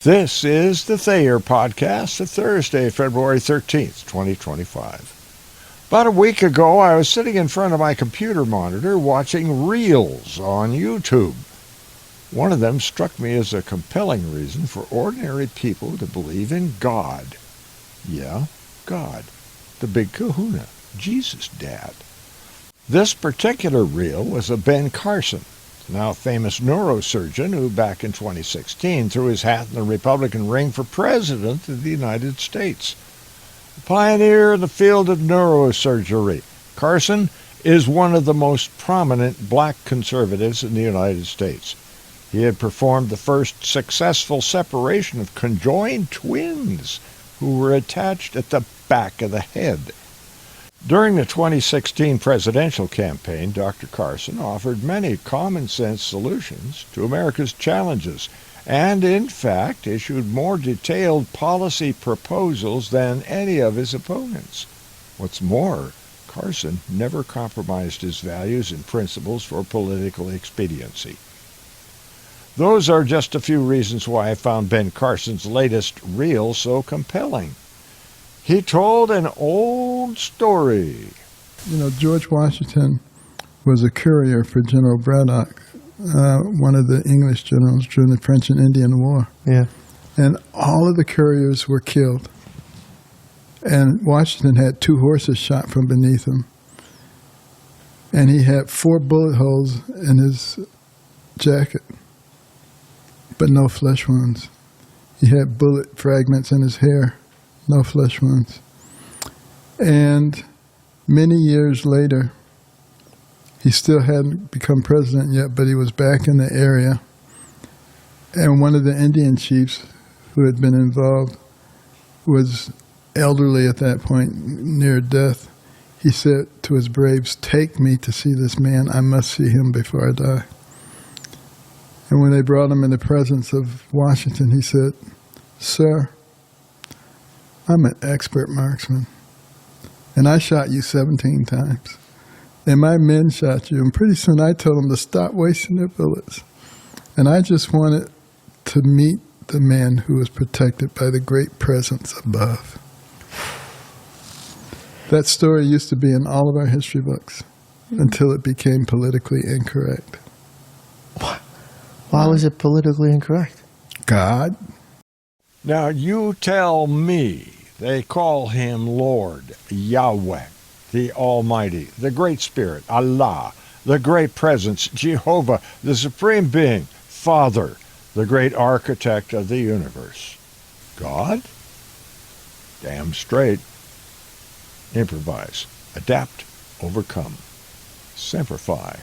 This is the Thayer Podcast for Thursday, February 13th, 2025. About a week ago, I was sitting in front of my computer monitor watching Reels on YouTube. One of them struck me as a compelling reason for ordinary people to believe in God. Yeah, God. The big kahuna. Jesus Dad. This particular reel was of Ben Carson, now famous neurosurgeon who back in 2016 threw his hat in the Republican ring for president of the United States. A pioneer in the field of neurosurgery, Carson is one of the most prominent black conservatives in the United States. He had performed the first successful separation of conjoined twins who were attached at the back of the head. During the 2016 presidential campaign, Dr. Carson offered many common-sense solutions to America's challenges and, in fact, issued more detailed policy proposals than any of his opponents. What's more, Carson never compromised his values and principles for political expediency. Those are just a few reasons why I found Ben Carson's latest reel so compelling. He told an old story. You know, George Washington was a courier for General Braddock, one of the English generals during the French and Indian War. Yeah. And all of the couriers were killed. And Washington had 2 horses shot from beneath him. And he had 4 bullet holes in his jacket, but no flesh wounds. He had bullet fragments in his hair. No flesh wounds. And many years later, he still hadn't become president yet, but he was back in the area. And one of the Indian chiefs who had been involved was elderly at that point, near death. He said to his braves, "Take me to see this man. I must see him before I die." And when they brought him in the presence of Washington, he said, "Sir, I'm an expert marksman, and I shot you 17 times, and my men shot you, and pretty soon I told them to stop wasting their bullets, and I just wanted to meet the man who was protected by the great presence above." That story used to be in all of our history books until it became politically incorrect. Why was it politically incorrect? God. Now you tell me. They call him Lord, Yahweh, the Almighty, the Great Spirit, Allah, the Great Presence, Jehovah, the Supreme Being, Father, the Great Architect of the universe. God? Damn straight. Improvise, adapt, overcome. Semper Fi.